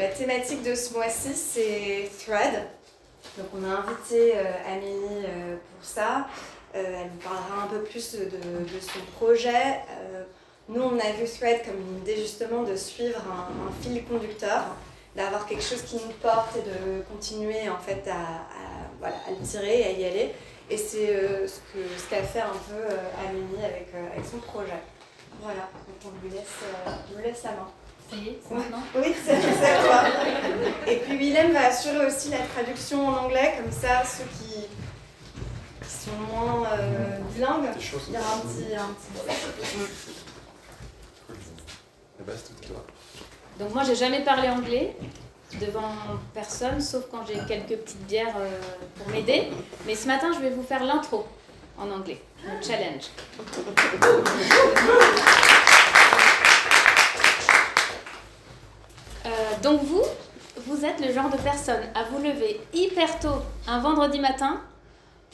La thématique de ce mois-ci, c'est Thread. Donc on a invité Amélie pour ça. Elle nous parlera un peu plus de son projet. Nous, on a vu Thread comme une idée justement de suivre un fil conducteur, d'avoir quelque chose qui nous porte et de continuer en fait à le tirer, à y aller. Et c'est ce qu'a fait un peu Amélie avec son projet. Voilà, donc on lui laisse la main. Ça y est, c'est maintenant ? Oui, c'est à toi. Et puis Willem va assurer aussi la traduction en anglais, comme ça ceux qui sont moins bilingues, il y aura un petit... Donc moi j'ai jamais parlé anglais devant personne, sauf quand j'ai quelques petites bières pour m'aider. Mais ce matin je vais vous faire l'intro en anglais, le challenge. Donc vous êtes le genre de personne à vous lever hyper tôt un vendredi matin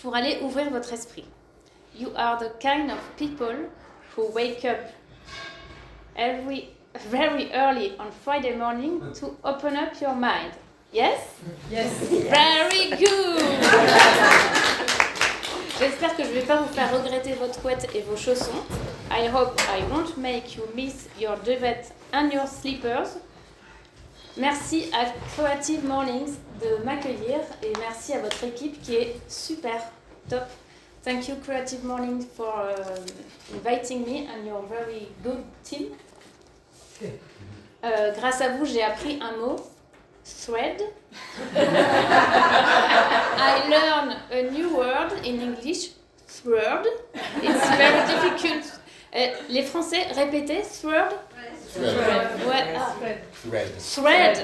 pour aller ouvrir votre esprit. You are the kind of people who wake up very early on Friday morning to open up your mind. Yes? Yes. Very good! J'espère que je ne vais pas vous faire regretter votre couette et vos chaussons. I hope I won't make you miss your duvet and your slippers. Merci à Creative Mornings de m'accueillir et merci à votre équipe qui est super top. Thank you Creative Mornings for inviting me and your very good team. Grâce à vous, j'ai appris un mot, thread. I learned a new word in English, thread. It's very difficult. Les Français, répétez, thread. Thread. Ouais, ah. Thread.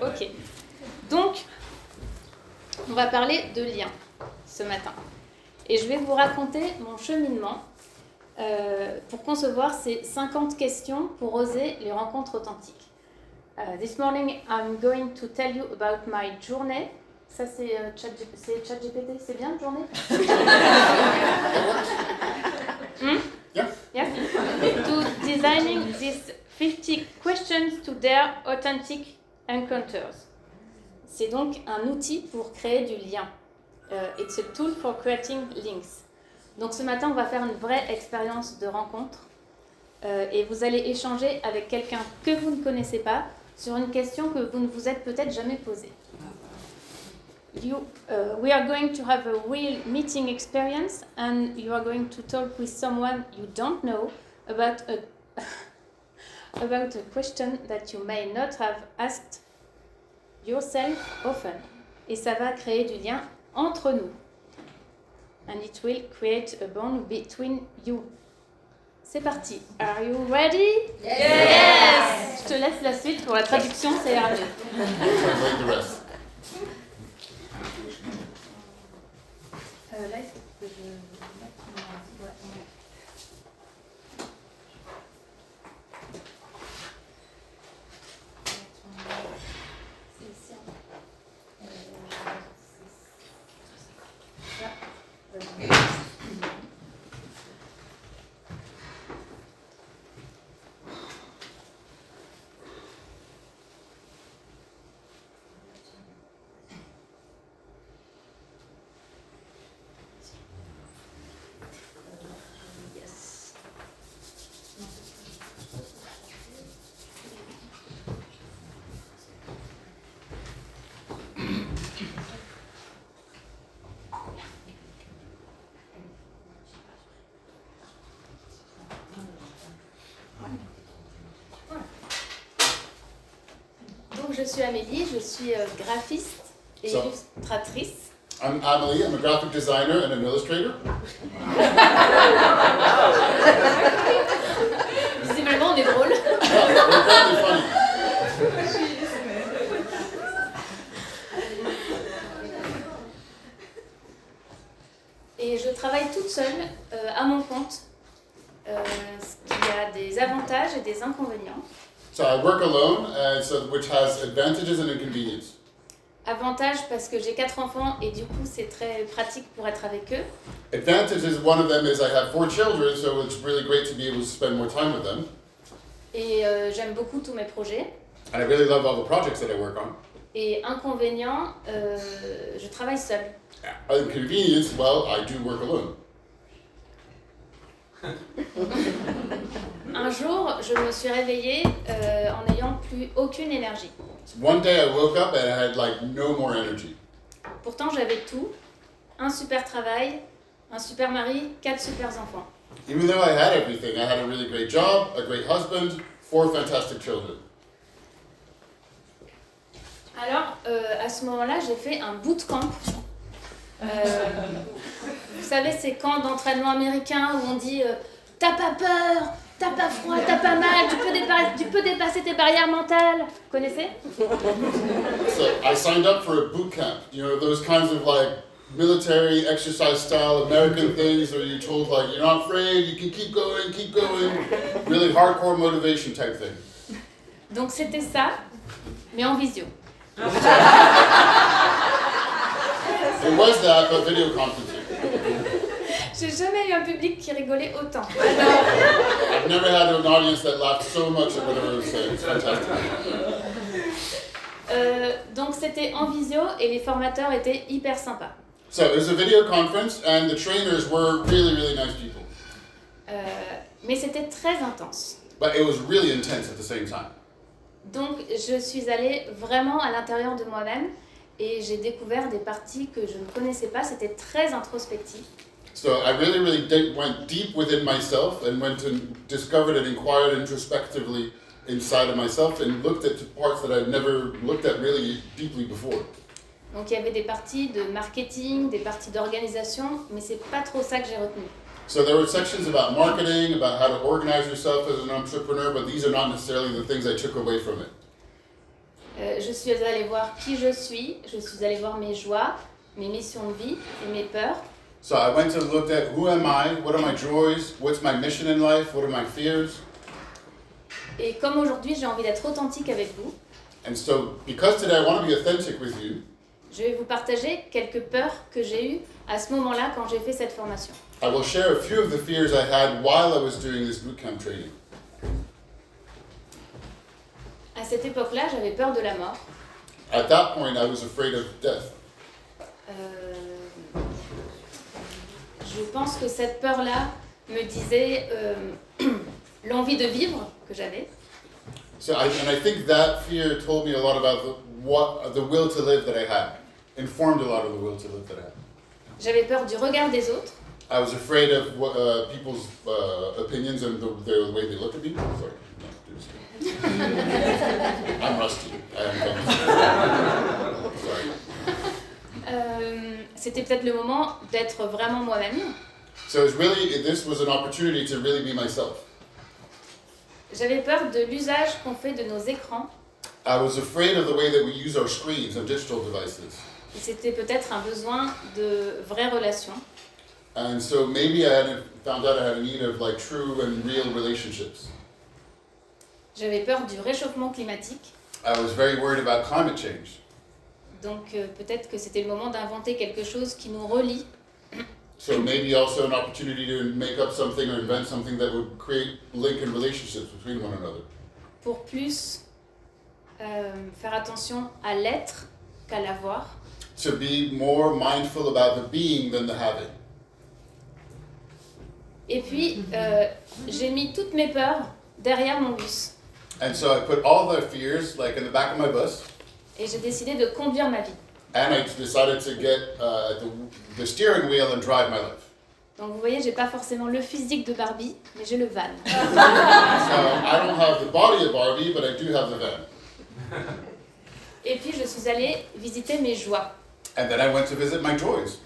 Ok. Donc, on va parler de liens ce matin. Et je vais vous raconter mon cheminement pour concevoir ces 50 questions pour oser les rencontres authentiques. This morning, I'm going to tell you about my journey. Ça, c'est ChatGPT, c'est bien, journée? Yeah. To designing these 50 questions to their authentic encounters. C'est donc un outil pour créer du lien. It's a tool for creating links. Donc ce matin, on va faire une vraie expérience de rencontre et vous allez échanger avec quelqu'un que vous ne connaissez pas sur une question que vous ne vous êtes peut-être jamais posée. We are going to have a real meeting experience and you are going to talk with someone you don't know about a question that you may not have asked yourself often. Et ça va créer du lien entre nous. And it will create a bond between you. C'est parti. Are you ready? Yes! Je te laisse la suite pour la traduction, c'est ira mieux. Là, est-ce que je Je suis Amélie, je suis graphiste et illustratrice. I'm Amélie, I'm a graphic designer and an illustrator. Visiblement, on est drôle. We're very funny. Et je travaille toute seule à mon compte, ce qui a des avantages et des inconvénients. So I work alone, which has advantages and inconveniences. Avantage parce que j'ai 4 enfants et du coup c'est très pratique pour être avec eux. Advantages, one of them is I have 4 children, so it's really great to be able to spend more time with them. Et j'aime beaucoup tous mes projets. And I really love all the projects that I work on. Et inconvénient, je travaille seule. Inconvenience, well, I do work alone. Un jour, je me suis réveillée en n'ayant plus aucune énergie. One day I woke up and I had like no more energy. Pourtant, j'avais tout. Un super travail, un super mari, 4 super enfants. Even though I had everything, I had a really great job, a great husband, 4 fantastic children. Alors, à ce moment-là, j'ai fait un bootcamp. Vous savez, ces camps d'entraînement américains où on dit t'as pas peur, t'as pas froid, t'as pas mal, tu peux dépasser tes barrières mentales. Vous connaissez? So I signed up for a boot camp. You know, those kinds of like military exercise style American things where you're told like you're not afraid, you can keep going, really hardcore motivation type thing. Donc c'était ça, mais en visio. It was that, but video conferencing. J'ai jamais eu un public qui rigolait autant. I've never had an audience that laughed so much at whatever I was saying. It's fantastic. Donc c'était en visio et les formateurs étaient hyper sympas. So it was a video conference and the trainers were really, really nice people. Mais c'était très intense. But it was really intense at the same time. Donc je suis allée vraiment à l'intérieur de moi-même et j'ai découvert des parties que je ne connaissais pas. C'était très introspectif. So I really went deep within myself and went and discovered and inquired introspectively inside of myself and looked at parts that I'd never looked at really deeply before. Donc il y avait des parties de marketing, des parties d'organisation, mais c'est pas trop ça que j'ai retenu. So there were sections about marketing, about how to organize yourself as an entrepreneur, but these are not necessarily the things I took away from it. Je suis allée voir qui je suis allée voir mes joies, mes missions de vie et mes peurs. So I went and looked at who am I, what are my joys, what's my mission in life, what are my fears. Et comme aujourd'hui j'ai envie d'être authentique avec vous, And so because today I want to be authentic with you, je vais vous partager quelques peurs que j'ai eues à ce moment-là quand j'ai fait cette formation. I will share a few of the fears I had while I was doing this bootcamp training. À cette époque-là, j'avais peur de la mort. At that point, I was afraid of death. Je pense que cette peur-là me disait l'envie de vivre que j'avais. So I think that fear told me a lot about the will to live that I had, informed a lot of the will to live that I had. J'avais peur du regard des autres. I was afraid of people's opinions and the way they look at me. Sorry, no, do this. I'm rusty. I am sorry. C'était peut-être le moment d'être vraiment moi-même. So this was an opportunity to really be myself. J'avais peur de l'usage qu'on fait de nos écrans. I was afraid of the way that we use our screens and digital devices. Et c'était peut-être un besoin de vraies relations. And so maybe found out I had a need of like true and real relationships. J'avais peur du réchauffement climatique. I was very worried about climate change. Donc peut-être que c'était le moment d'inventer quelque chose qui nous relie. So maybe also an opportunity to make up something or invent something that would create link and relationships between one another. Pour plus faire attention à l'être qu'à l'avoir. To be more mindful about the being than the having. Et puis j'ai mis toutes mes peurs derrière mon bus. And so I put all the fears like in the back of my bus. Et j'ai décidé de conduire ma vie. And I decided to get the steering wheel and drive my life. Donc vous voyez, j'ai pas forcément le physique de Barbie, mais j'ai le van. So I don't have the body of Barbie, but I do have the van. Et puis je suis allée visiter mes joies. And then I went to visit my joys.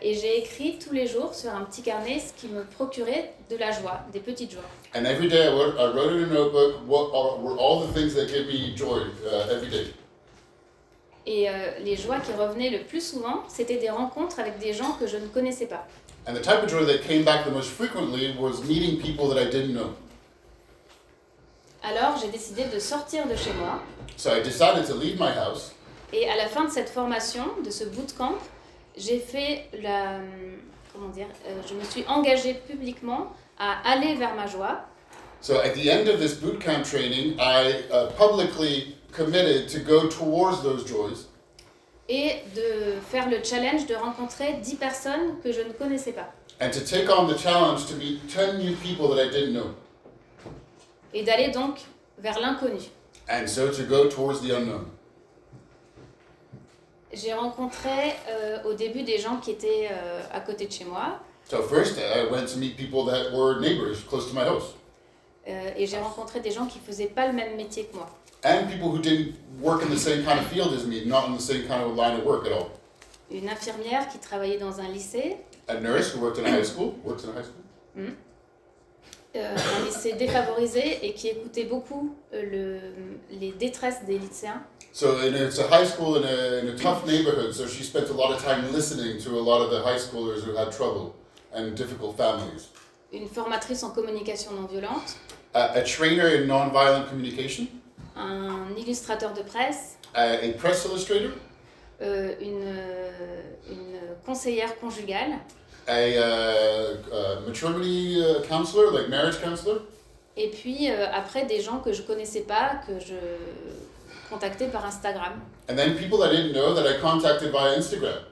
Et j'ai écrit tous les jours sur un petit carnet ce qui me procurait de la joie, des petites joies. And every day I wrote in a notebook what were all the things that give me joy every day. Et les joies qui revenaient le plus souvent, c'était des rencontres avec des gens que je ne connaissais pas. And the type of joy that came back the most frequently was meeting people that I didn't know. Alors j'ai décidé de sortir de chez moi. So I decided to leave my house. Et à la fin de cette formation, de ce bootcamp, j'ai fait je me suis engagée publiquement à aller vers ma joie. So at the end of this bootcamp training, I publicly committed to go towards those joys et de faire le challenge de rencontrer 10 personnes que je ne connaissais pas. and to take on the challenge to meet 10 new people that I didn't know. Et d'aller donc vers l'inconnu. And so to go towards the unknown. J'ai rencontré au début des gens qui étaient à côté de chez moi. So first I went to meet people that were neighbors close to my house. Et j'ai rencontré des gens qui ne faisaient pas le même métier que moi. And people who didn't work in the same kind of field as me, not in the same kind of line of work at all. Une infirmière qui travaillait dans un lycée. A nurse who worked in a high school, works in a high school. Un lycée défavorisé et qui écoutait beaucoup les détresses des lycéens. So it's a high school in a tough neighborhood, so she spent a lot of time listening to a lot of the high schoolers who had trouble and difficult families. Une formatrice en communication non violente. A trainer in nonviolent communication. Un illustrateur de presse. A press illustrator. Une conseillère conjugale. A maternity counselor, like marriage counselor. Et puis après des gens que je connaissais pas, que je contactais par Instagram. And then people I didn't know that I contacted via Instagram.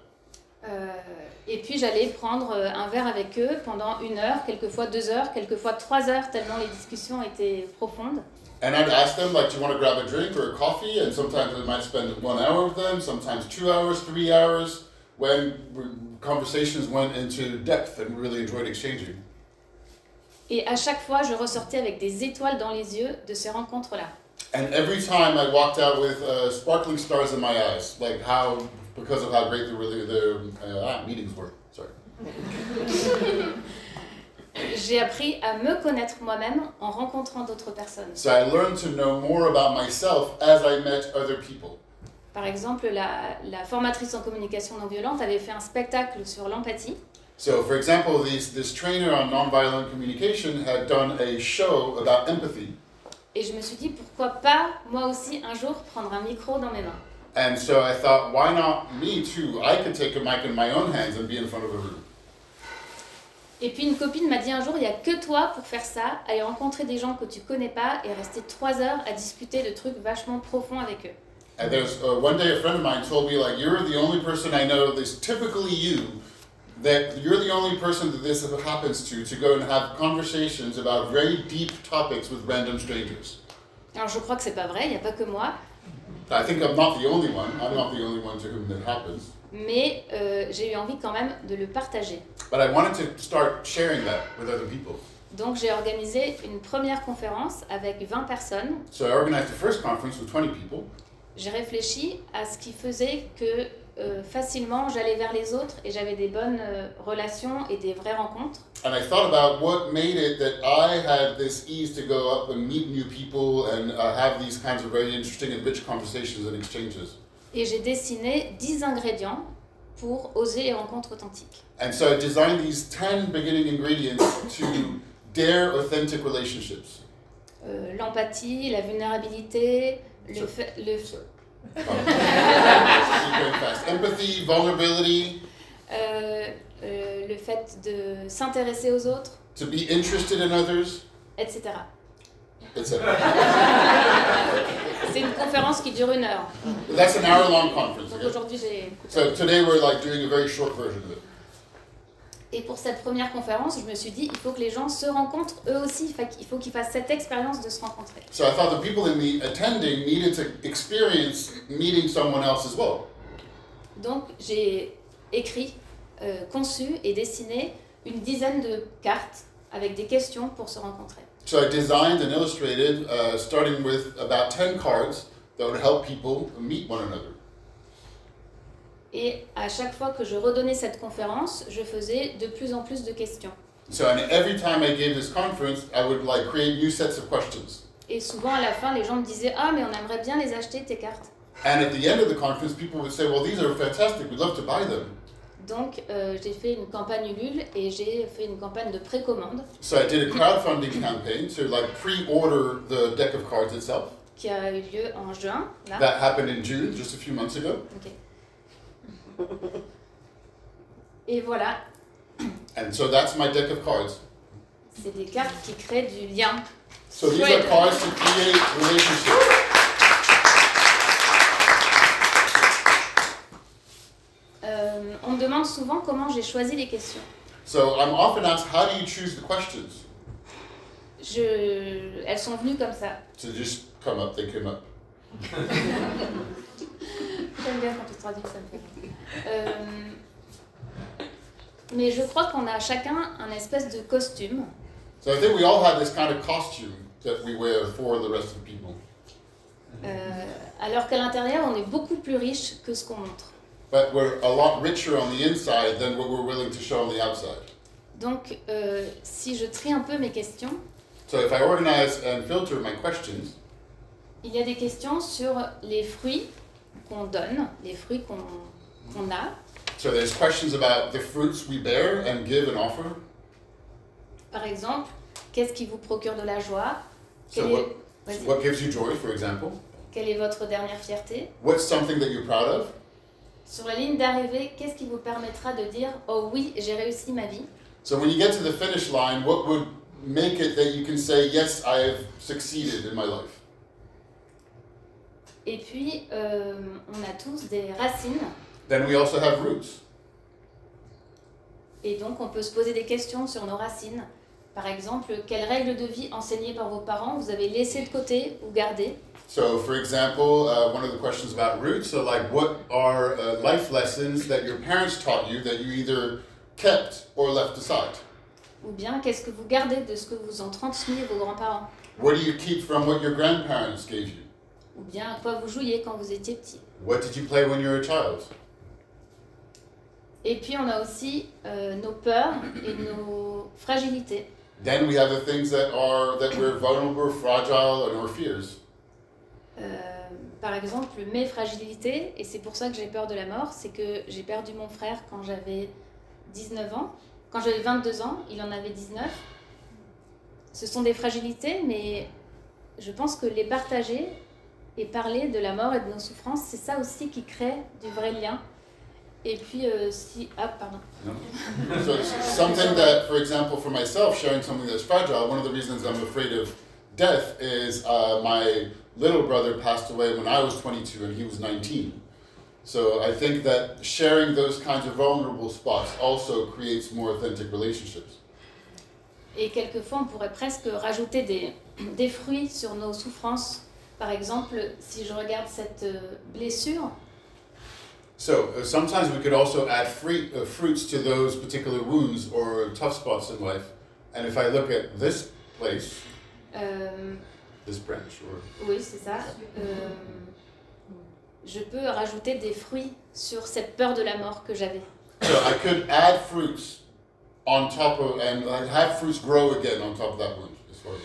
Et puis j'allais prendre un verre avec eux pendant 1 heure, quelquefois 2 heures, quelquefois 3 heures, tellement les discussions étaient profondes. And I'd ask them, like, do you want to grab a drink or a coffee? And sometimes I might spend 1 hour with them, sometimes 2 hours, 3 hours, when conversations went into depth and we really enjoyed exchanging. Et à chaque fois, je ressortais avec des étoiles dans les yeux de ces rencontres-là. And every time I walked out with sparkling stars in my eyes, like because of how great the meetings were. Sorry. J'ai appris à me connaître moi-même en rencontrant d'autres personnes. So I learned to know more about myself as I met other people. Par exemple, la formatrice en communication non violente avait fait un spectacle sur l'empathie. So, for example, this trainer on nonviolent communication had done a show about empathy. Et je me suis dit, pourquoi pas, moi aussi, un jour, prendre un micro dans mes mains. And so I thought, why not me too? I could take a mic in my own hands and be in front of a room. Et puis une copine m'a dit un jour, il n'y a que toi pour faire ça, aller rencontrer des gens que tu connais pas et rester 3 heures à discuter de trucs vachement profonds avec eux. And there's one day a friend of mine told me, like, you're the only person I know that's typically you, that you're the only person that this happens to go and have conversations about very deep topics with random strangers. Alors je crois que c'est pas vrai, il n'y a pas que moi. I think I'm not the only one. I'm not the only one to whom that happens. Mais j'ai eu envie quand même de le partager. But I wanted to start sharing that with other people. Donc j'ai organisé une première conférence avec 20 personnes. So I organized the first conference with 20 people. J'ai réfléchi à ce qui faisait que facilement j'allais vers les autres et j'avais des bonnes relations et des vraies rencontres. And I thought about what made it that I had this ease to go up and meet new people and have these kinds of very interesting and rich conversations and exchanges. Et j'ai dessiné 10 ingrédients pour oser les rencontres authentiques. And so I designed these 10 beginning ingredients to dare authentic relationships. L'empathie, la vulnérabilité, le fait... Empathy, vulnerability. Le fait de s'intéresser aux autres. To be interested in others. Etc. Etc. C'est une conférence qui dure 1 heure. That's an hour-long conference. Donc aujourd'hui j'ai... So today we're like doing a very short version of it. Et pour cette première conférence, je me suis dit, il faut que les gens se rencontrent eux aussi. Il faut qu'ils fassent cette expérience de se rencontrer. So I thought the people in the attending needed to experience meeting someone else as well. Donc j'ai écrit, conçu et dessiné une dizaine de cartes avec des questions pour se rencontrer. So I designed and illustrated, starting with about 10 cards that would help people meet one another. Et à chaque fois que je redonnais cette conférence, je faisais de plus en plus de questions. So and every time I gave this conference, I would like create new sets of questions. Et souvent à la fin, les gens me disaient « Ah, mais on aimerait bien les acheter, tes cartes. » And at the end of the conference, people would say, well, these are fantastic, we'd love to buy them. Donc j'ai fait une campagne Ulule et j'ai fait une campagne de précommande. So I did a crowdfunding campaign to like pre-order the deck of cards itself. Qui a eu lieu en juin. Là. That happened in June, just a few months ago. Okay. Et voilà. And so that's my deck of cards. C'est des cartes qui créent du lien. So these are cards to create relationships. On me demande souvent comment j'ai choisi les questions. So I'm often asked, how do you choose the questions? Elles sont venues comme ça. To just come up, they came up. J'aime bien quand tu traduis, ça me fait rire. Mais je crois qu'on a chacun un espèce de costume. So I think we all have this kind of costume that we wear for the rest of the people. Alors qu'à l'intérieur, on est beaucoup plus riche que ce qu'on montre. But we're a lot richer on the inside than what we're willing to show on the outside. Donc, si je trie un peu mes questions, So if I organize and filter my questions, il y a des questions sur les fruits qu'on donne, les fruits qu'on a. so there's questions about the fruits we bear and give and offer. Par exemple, qu'est-ce qui vous procure de la joie? So Vas-y. what gives you joy, for example? Quelle est votre dernière fierté? What's something that you're proud of? Sur la ligne d'arrivée, qu'est-ce qui vous permettra de dire « Oh oui, j'ai réussi ma vie ». So when you get to the finish line, what would make it that you can say, yes, I have succeeded in my life? Et puis, on a tous des racines. Then we also have roots. Et donc, on peut se poser des questions sur nos racines. Par exemple, quelles règles de vie enseignées par vos parents vous avez laissées de côté ou gardées? So, for example, one of the questions about roots, so like what are life lessons that your parents taught you that you either kept or left aside? Ou bien, qu'est-ce que vous gardez de ce que vous ont transmis vos grands-parents? What do you keep from what your grandparents gave you? Ou bien, à quoi vous jouiez quand vous étiez petit? What did you play when you were a child? Et puis, on a aussi nos peurs et nos fragilités. Then we have the things that we're vulnerable, fragile, and our fears. Par exemple, mes fragilités, et c'est pour ça que j'ai peur de la mort, c'est que j'ai perdu mon frère quand j'avais 19 ans. Quand j'avais 22 ans, il en avait 19. Ce sont des fragilités, mais je pense que les partager et parler de la mort et de nos souffrances, c'est ça aussi qui crée du vrai lien. Et puis, pardon. No. So something that, for example, for myself, sharing something that's fragile, one of the reasons I'm afraid of death is my little brother passed away when I was 22 and he was 19. So I think that sharing those kinds of vulnerable spots also creates more authentic relationships. Et quelquefois, on pourrait presque rajouter des fruits sur nos souffrances. Par exemple, si je regarde cette blessure, So sometimes we could also add fruits to those particular wounds or tough spots in life. And if I look at this place, this branch, or oui, c'est ça. Je peux rajouter des fruits sur cette peur de la mort que j'avais. so I could add fruits on top of, and have fruits grow again on top of that wound. As far as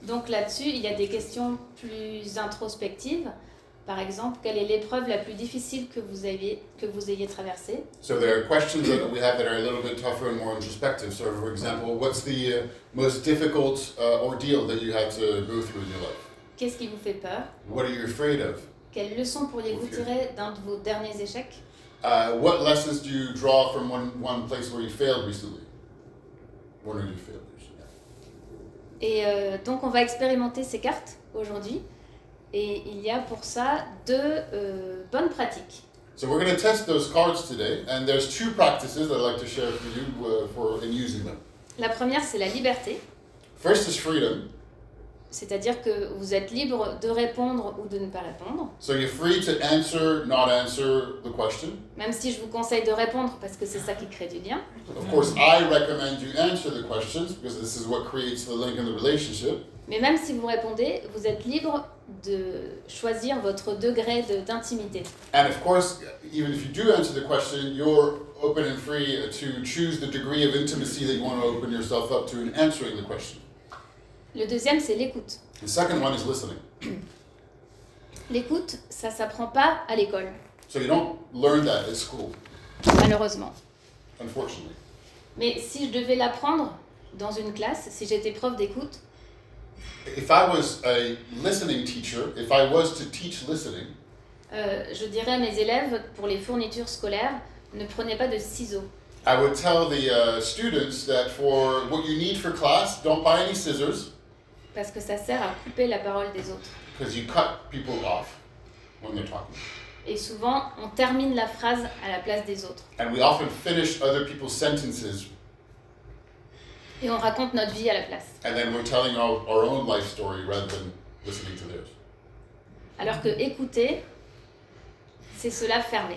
Donc là-dessus, il y a des questions plus introspectives. Par exemple, quelle est l'épreuve la plus difficile que vous ayez traversée? So there are questions that we have that are a little bit tougher and more introspective. So for example, what's the most difficult ordeal that you had to go through in your life? Qu'est-ce qui vous fait peur? What are you afraid of? Quelles leçons pourriez-vous tirer d'un de vos derniers échecs? What lessons do you draw from one place where you failed recently? One or two failures. Et donc on va expérimenter ces cartes aujourd'hui. Et il y a pour ça deux bonnes pratiques. So we're going to test those cards today, and there's two practices I'd like to share for you in using them. La première, c'est la liberté. First is freedom. C'est-à-dire que vous êtes libre de répondre ou de ne pas répondre. So you're free to answer, not answer the question. Même si je vous conseille de répondre parce que c'est ça qui crée du lien. Of course, I recommend you answer the questions because this is what creates the link in the relationship. Mais même si vous répondez, vous êtes libre de choisir votre degré d'intimité. And of course, even if you do answer the question, you're open and free to choose the degree of intimacy that you want to open yourself up to in answering the question. Le deuxième, c'est l'écoute. The second one is listening. L'écoute, ça s'apprend pas à l'école, So you don't learn that at school, malheureusement. unfortunately. Mais si je devais l'apprendre dans une classe, si j'étais prof d'écoute, If I was a listening teacher, if I was to teach listening, je dirais à mes élèves, pour les fournitures scolaires, ne prenez pas de ciseaux. I would tell the students that for what you need for class, don't buy any scissors, parce que ça sert à couper la parole des autres. because you cut people off when they're talking. Et souvent, on termine la phrase à la place des autres. And we often finish other people's sentences, Et on raconte notre vie à la place. and then we're telling our own life story rather than listening to theirs. Alors que écouter, c'est cela fermer.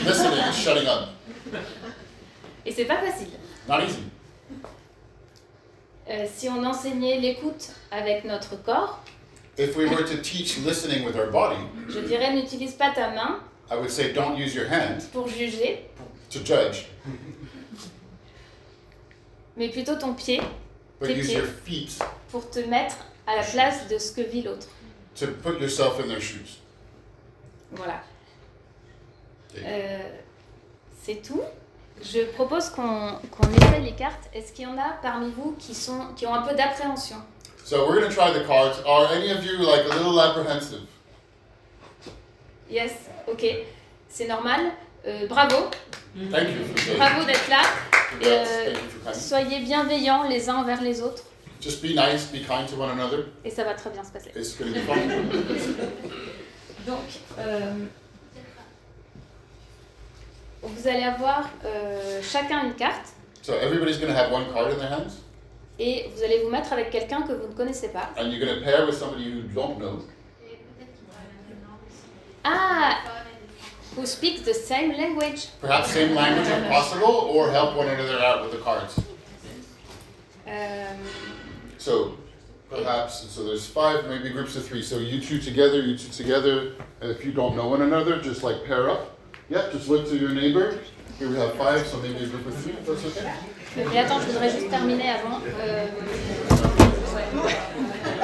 Listening is shutting up. Et c'est pas facile. Not easy. Si on enseignait l'écoute avec notre corps, If we were to teach listening with our body, je dirais n'utilise pas ta main I would say don't use your hand pour juger, to judge, mais plutôt ton pied but Tes use pieds. your feet pour te mettre à la place de ce que vit l'autre. to put yourself in their shoes. Voilà. C'est tout. Je propose qu'on essaye les cartes. Est-ce qu'il y en a parmi vous qui ont un peu d'appréhension? So we're going to try the cards. Are any of you like a little apprehensive? Yes, ok. C'est normal. Bravo. Thank you for saying. Bravo d'être là. Congrats. Thank you for coming. Soyez bienveillants les uns envers les autres. Just be nice, be kind to one another. Et ça va très bien se passer. It's going to be fun. Donc, vous allez avoir chacun une carte. So everybody's going to have one card in their hands, Et vous allez vous mettre avec quelqu'un que vous ne connaissez pas. and you're going to pair with somebody you don't know. Ah, who speaks the same language. Perhaps same language if possible, or help one another out with the cards. So perhaps, so there's 5, maybe groups of 3. So you two together, and if you don't know one another, just like pair up. Yeah, just look to your neighbor. Here we have 5, so maybe a group of 3, if that's okay. Mais attends, je voudrais juste terminer avant.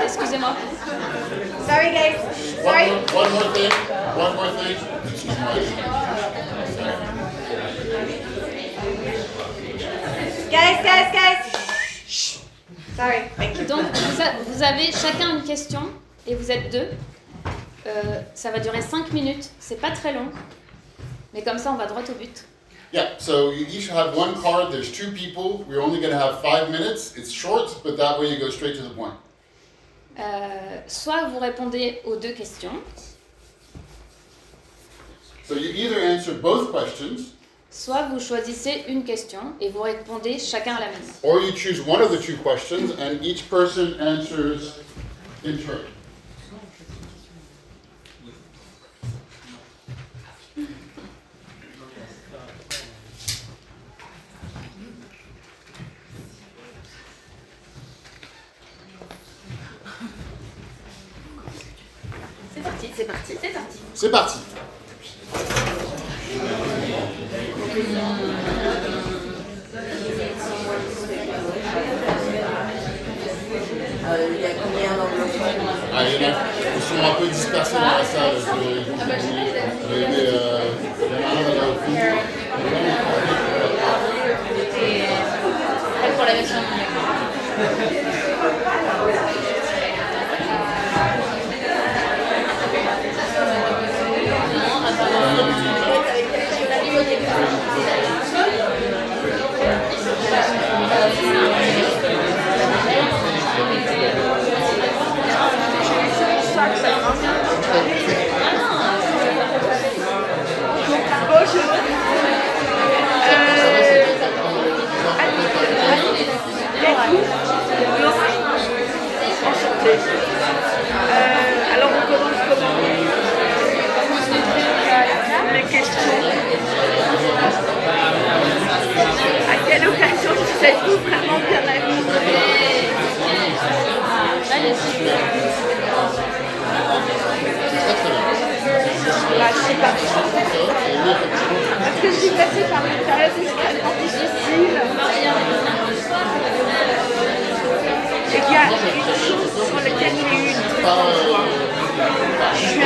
Excusez-moi. Sorry guys. Sorry. One more thing. Excuse me. Guys. Shh. Sorry. Thank you. Donc, vous avez chacun une question et vous êtes 2. Ça va durer 5 minutes. C'est pas très long. Mais comme ça, on va droit au but. Yeah, so you each have one card. There's 2 people. We're only going to have 5 minutes. It's short, but that way you go straight to the point. Soit vous répondez aux 2 questions, So you either answer both questions, soit vous choisissez une question et vous répondez chacun à la même. or you choose one of the 2 questions and each person answers in turn. C'est parti. Il y a combien d'anglophones? Ils sont un peu dispersés dans la salle. Il y en a un là au fond. Prêt pour la version Alors on commence comment? Les questions. À quelle occasion êtes-vous vraiment bien amis? C'est parti. Parce que je suis passée par une période extrêmement difficile. Et il y a une chose sur laquelle j'ai eu une grande joie. Je suis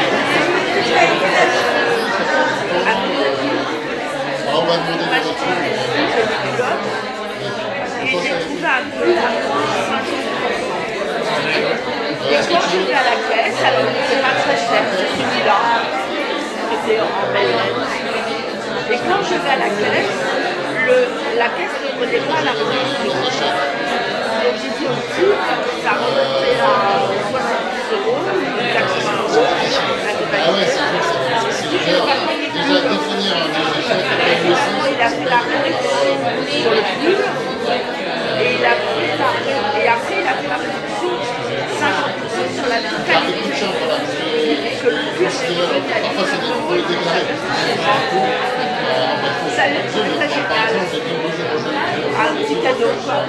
et j'ai trouvé un peu l'argent à 5 €. Et quand je vais à la caisse, alors c'est pas très cher, c'est celui-là, c'était en belle. Et quand je vais à la caisse, le Donc j'étais au-dessus, ça remontait à 70 €, Ah ouais, c'est déjà définir un échec avec le sens. il a fait la réduction sur le pull et il a fait et après il a fait la réduction 50% sur la totalité du pull. Que le pull c'est Parfois c'est des pour les déclarer. ça génial. Un petit cadeau quoi.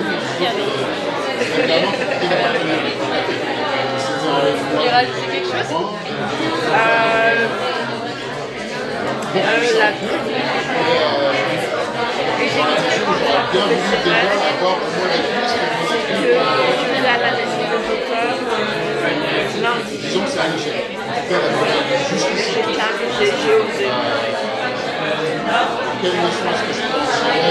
Vous voulez rajouter quelque chose? La et j'ai Bien voulu déjà avoir pour moi la cuisse que je vais à l'analyse des auteurs lundi. disons que c'est un échec. Jusqu'ici, J'ai osé. quelle leçon est-ce que je peux tirer?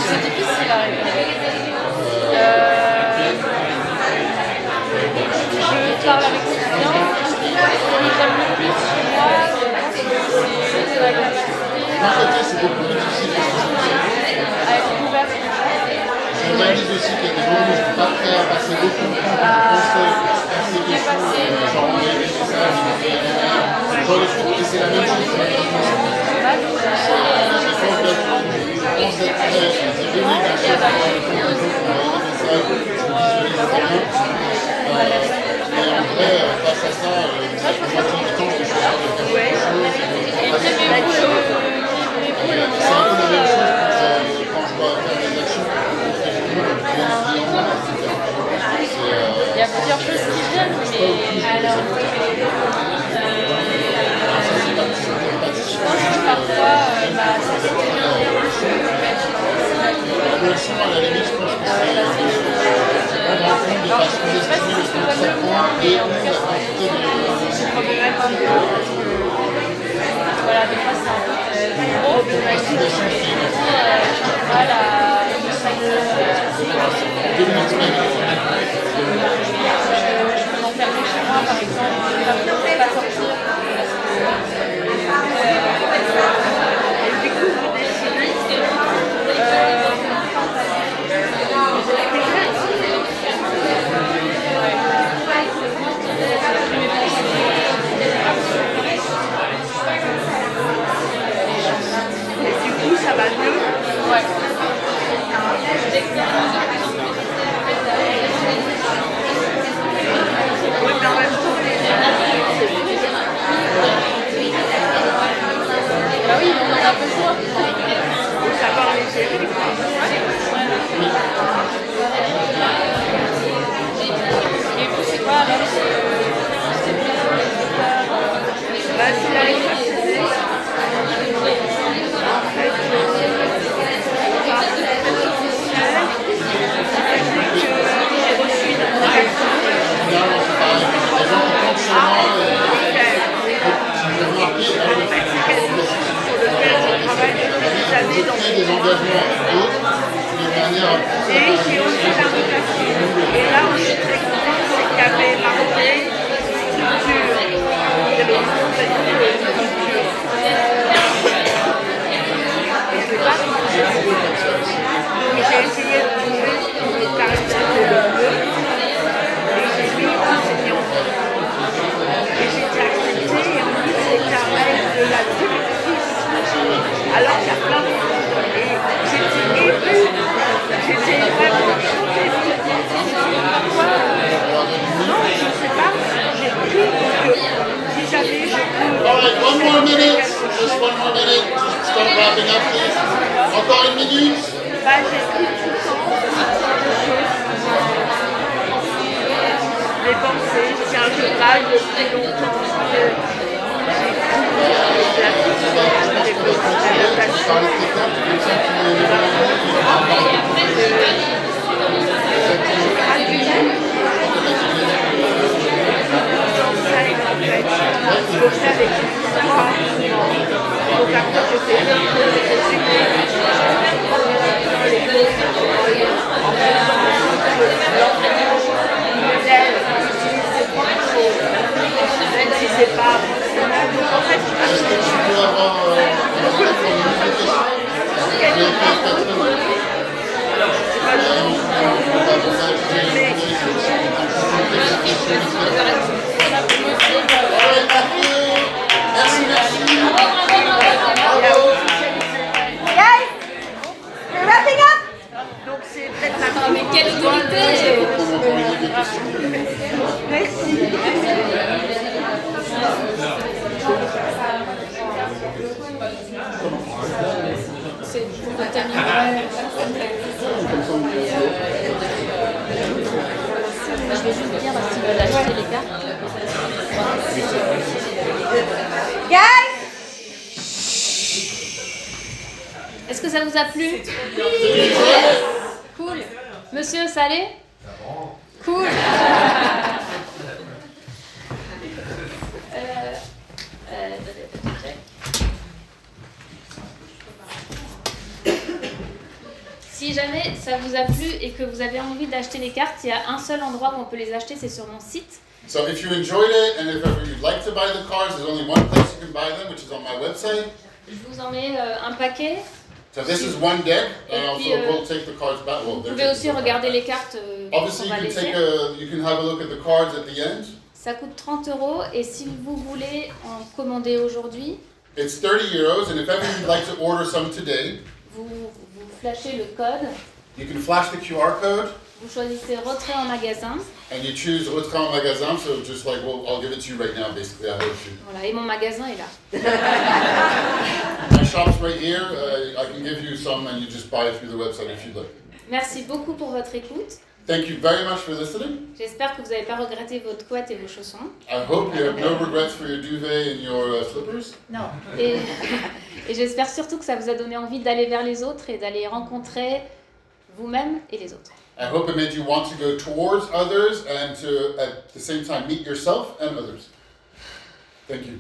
C'est difficile à répondre. Je parle avec les clients. Ce que j'aime le plus chez moi, je pense que c'est la capacité D'un côté, c'est beaucoup plus difficile parce que à être ouvert. je réalise aussi qu'il y a des moments où je ne suis pas prêt à passer beaucoup de temps pour penser à ces questions, genre envoyer des messages, genre de trucs, et c'est la même chose sur les réseaux sociaux. Je pense être prêt à dire oui, bien sûr, je vais répondre aux gens pour envoyer des messages, je visualise rien. Mais en vrai, face à ça, ça fait moitié du temps que je suis capable de faire quelque chose. C'est un peu la même chose quand je dois faire des actions. Il y a plusieurs choses qui viennent, mais alors, je pense que parfois, ça se fait bien. Le son, à la limite, je pense que c'est rendre compte de façon d'estimer le temps que ça prend et la quantité de... Problématique. Voilà, des fois c'est un peu trop problématique. Voilà, je peux m'enfermer chez moi, par exemple, je ne peux pas sortir. Et du coup, vous décidez et du coup, ça va mieux. Ouais. Oui, mais en même temps, Bah oui, on en a besoin. il faut savoir les gérer. Et vous, c'est quoi alors? C'est plus Bah, c'est la FACD. En fait, par cette officielle, j'ai reçu une invitation. Finalement, c'est pareil. Les gens qui comptent sur moi, j'ai remarqué, En fait, c'est quelque chose sur lequel je travaille depuis des années dans j'ai des engagements avec d'autres de manière et j'ai reçu l'invitation. Et là où je suis très contente, c'est qu'il y avait marqué structure. Il y avait une structure. Et je n'ai pas trouvé. Donc j'ai essayé de trouver le caractère de le bleu. Et j'ai mis enseignant. Et j'ai été acceptée et en plus c'est la règle de la directrice. Alors qu'il y a plein de choses. Et j'étais émue. J'étais vraiment choquée. Pourquoi non, je ne sais pas. J'ai cru que si j'avais eu Alright, one more minute. Just one more minute. Start wrapping up, please. Encore une minute. bah, j'ai cru tout le temps de choses. Les pensées, tiens, je blague depuis longtemps. J'ai cru la fiction, j'ai cru l'adaptation. J'enseigne en fait. Je le fais avec l'histoire. Donc après, je fais des en faisant en sorte que l'enfant modèle utilise ses propres choses. Donc c'est peut-être la Mais quelle autorité! Merci. C'est pour Nathalie. Je vais juste dire s'ils veulent acheter les cartes. Guys! Est-ce que ça vous a plu? Cool. Monsieur, ça allait? Cool. Si jamais ça vous a plu et que vous avez envie d'acheter les cartes, il y a un seul endroit où on peut les acheter, c'est sur mon site. So if you enjoyed it and if ever you'd like to buy the cards, there's only one place you can buy them, which is on my website. Je vous en mets un paquet. So this is one deck, and Et also puis, we'll take the cards back. Well, Vous they're pouvez taking aussi them back. regarder les cartes Obviously, qu'on va you can laisser. you can have a look at the cards at the end. Ça coûte 30 € et si vous voulez en commander aujourd'hui, It's 30 euros, and if ever you'd like to order some today, vous flashez le code, you can flash the QR code, vous choisissez retrait en magasin. and you choose retrait en magasin. So just like, well, I'll give it to you right now. Basically, I heard you. Voilà, et mon magasin est là. My shop's right here. I can give you some, and you just buy it through the website if you'd like. Merci beaucoup pour votre écoute. Thank you very much for listening. J'espère que vous n'avez pas regretté votre couette et vos chaussons. I hope you have no regrets for your duvet and your slippers. Et, et j'espère surtout que ça vous a donné envie d'aller vers les autres et d'aller rencontrer vous-même et les autres. I hope it made you want to go towards others and to, at the same time, meet yourself and others. Thank you.